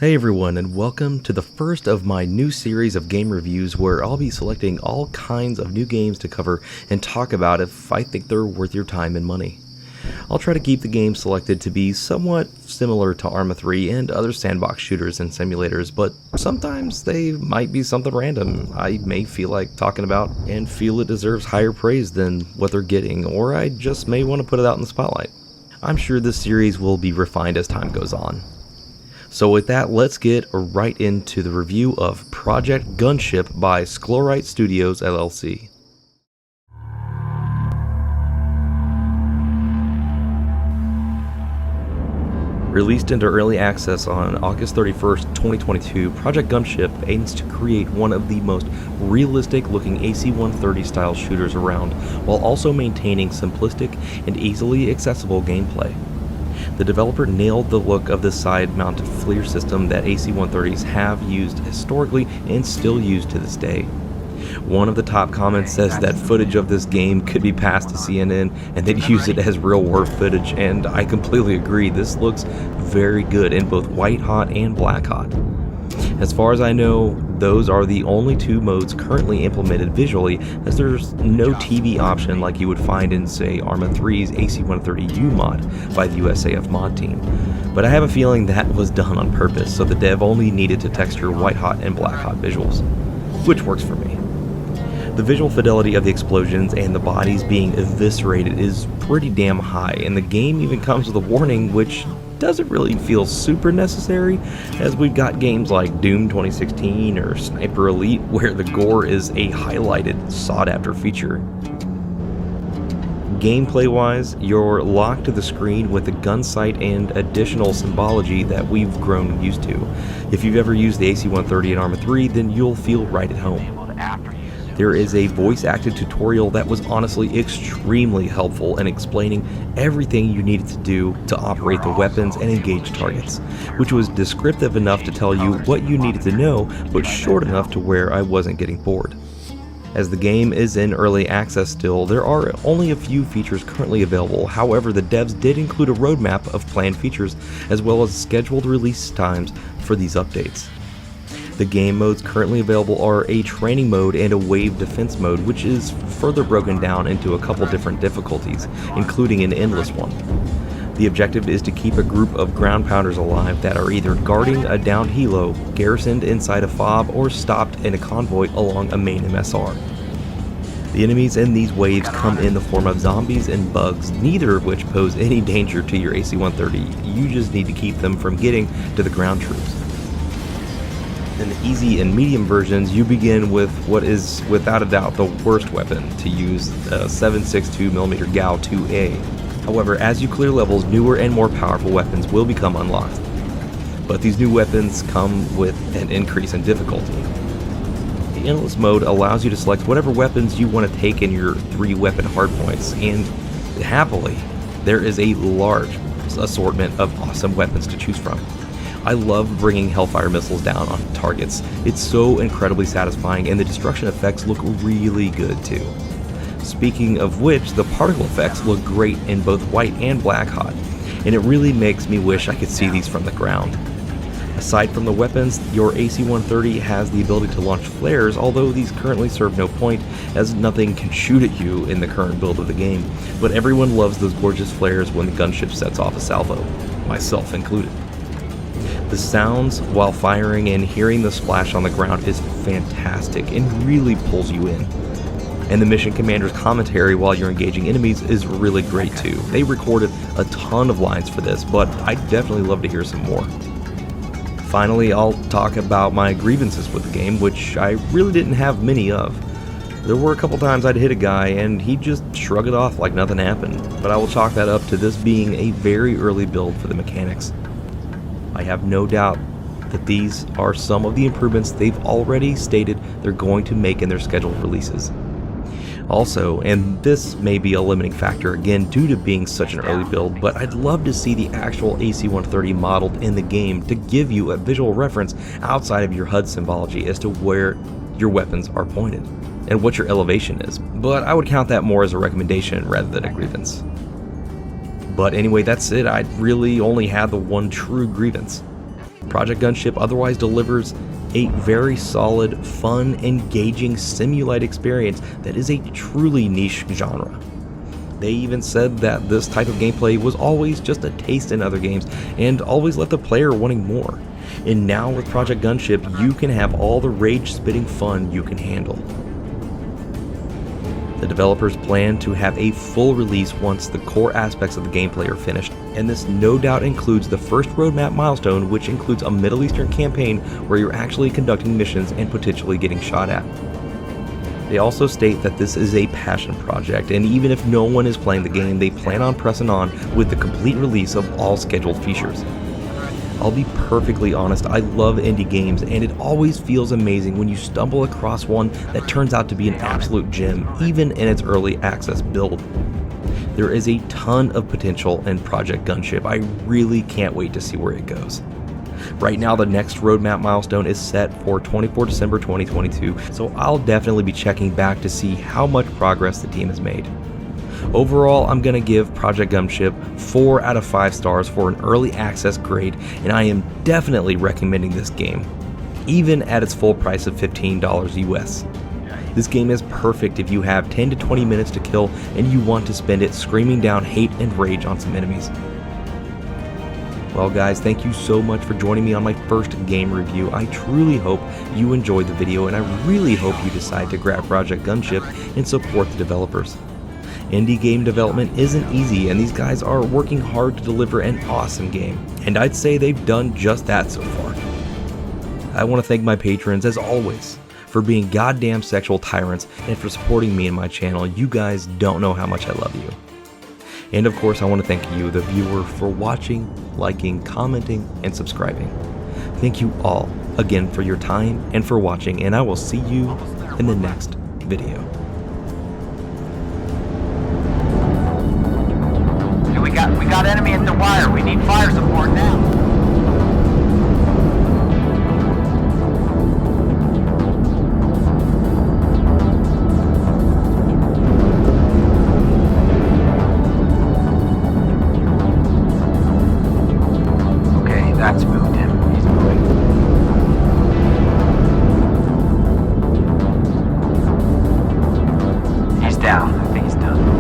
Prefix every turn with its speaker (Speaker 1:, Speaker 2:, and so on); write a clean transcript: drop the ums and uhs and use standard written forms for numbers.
Speaker 1: Hey everyone, and welcome to the first of my new series of game reviews where I'll be selecting all kinds of new games to cover and talk about if I think they're worth your time and money. I'll try to keep the games selected to be somewhat similar to Arma 3 and other sandbox shooters and simulators, but sometimes they might be something random I may feel like talking about and feel it deserves higher praise than what they're getting, or I just may want to put it out in the spotlight. I'm sure this series will be refined as time goes on. So with that, let's get right into the review of Project Gunship by Sklorite Studios LLC. Released into early access on August 31st, 2022, Project Gunship aims to create one of the most realistic-looking AC-130 style shooters around, while also maintaining simplistic and easily accessible gameplay. The developer nailed the look of the side-mounted FLIR system that AC-130s have used historically and still use to this day. One of the top comments says that footage of this game could be passed to CNN and they'd use it as real-world footage, and I completely agree. This looks very good in both white hot and black hot. As far as I know, those are the only two modes currently implemented visually, as there's no TV option like you would find in, say, Arma 3's AC-130U mod by the USAF mod team. But I have a feeling that was done on purpose, so the dev only needed to texture white hot and black hot visuals, which works for me. The visual fidelity of the explosions and the bodies being eviscerated is pretty damn high, and the game even comes with a warning which doesn't really feel super necessary, as we've got games like Doom 2016 or Sniper Elite where the gore is a highlighted, sought-after feature. Gameplay-wise, you're locked to the screen with the gun sight and additional symbology that we've grown used to. If you've ever used the AC-130 in Arma 3, then you'll feel right at home. There is a voice-acted tutorial that was honestly extremely helpful in explaining everything you needed to do to operate the weapons and engage targets, which was descriptive enough to tell you what you needed to know, but short enough to where I wasn't getting bored. As the game is in early access still, there are only a few features currently available. However, the devs did include a roadmap of planned features as well as scheduled release times for these updates. The game modes currently available are a training mode and a wave defense mode, which is further broken down into a couple different difficulties, including an endless one. The objective is to keep a group of ground pounders alive that are either guarding a downed helo, garrisoned inside a FOB, or stopped in a convoy along a main MSR. The enemies in these waves come in the form of zombies and bugs, neither of which pose any danger to your AC-130. You just need to keep them from getting to the ground troops. In the easy and medium versions, you begin with what is without a doubt the worst weapon to use, a 7.62mm GAU 2A. However, as you clear levels, newer and more powerful weapons will become unlocked. But these new weapons come with an increase in difficulty. The Endless mode allows you to select whatever weapons you want to take in your 3-weapon hardpoints, and happily, there is a large assortment of awesome weapons to choose from. I love bringing Hellfire missiles down on targets. It's so incredibly satisfying, and the destruction effects look really good too. Speaking of which, the particle effects look great in both white and black hot, and it really makes me wish I could see these from the ground. Aside from the weapons, your AC-130 has the ability to launch flares, although these currently serve no point, as nothing can shoot at you in the current build of the game. But everyone loves those gorgeous flares when the gunship sets off a salvo, myself included. The sounds while firing and hearing the splash on the ground is fantastic and really pulls you in. And the mission commander's commentary while you're engaging enemies is really great too. They recorded a ton of lines for this, but I'd definitely love to hear some more. Finally, I'll talk about my grievances with the game, which I really didn't have many of. There were a couple times I'd hit a guy and he'd just shrug it off like nothing happened, but I will chalk that up to this being a very early build for the mechanics. I have no doubt that these are some of the improvements they've already stated they're going to make in their scheduled releases. Also, and this may be a limiting factor again due to being such an early build, but I'd love to see the actual AC-130 modeled in the game to give you a visual reference outside of your HUD symbology as to where your weapons are pointed and what your elevation is, but I would count that more as a recommendation rather than a grievance. But anyway, that's it. I really only had the one true grievance. Project Gunship otherwise delivers a very solid, fun, engaging Simulite experience that is a truly niche genre. They even said that this type of gameplay was always just a taste in other games and always left the player wanting more. And now with Project Gunship, you can have all the rage-spitting fun you can handle. The developers plan to have a full release once the core aspects of the gameplay are finished, and this no doubt includes the first roadmap milestone, which includes a Middle Eastern campaign where you're actually conducting missions and potentially getting shot at. They also state that this is a passion project, and even if no one is playing the game, they plan on pressing on with the complete release of all scheduled features. I'll be perfectly honest, I love indie games, and it always feels amazing when you stumble across one that turns out to be an absolute gem, even in its early access build. There is a ton of potential in Project Gunship. I really can't wait to see where it goes. Right now, the next roadmap milestone is set for 24 December 2022, so I'll definitely be checking back to see how much progress the team has made. Overall, I'm going to give Project Gunship 4 out of 5 stars for an early access grade, and I am definitely recommending this game, even at its full price of $15 US. This game is perfect if you have 10 to 20 minutes to kill and you want to spend it screaming down hate and rage on some enemies. Well guys, thank you so much for joining me on my first game review. I truly hope you enjoyed the video, and I really hope you decide to grab Project Gunship and support the developers. Indie game development isn't easy, and these guys are working hard to deliver an awesome game, and I'd say they've done just that so far. I want to thank my patrons, as always, for being goddamn sexual tyrants and for supporting me and my channel. You guys don't know how much I love you. And of course, I want to thank you, the viewer, for watching, liking, commenting, and subscribing. Thank you all again for your time and for watching, and I will see you in the next video.
Speaker 2: We got enemy at the wire. We need fire support now. Okay, that's moved him. He's moving. He's down. I think he's done.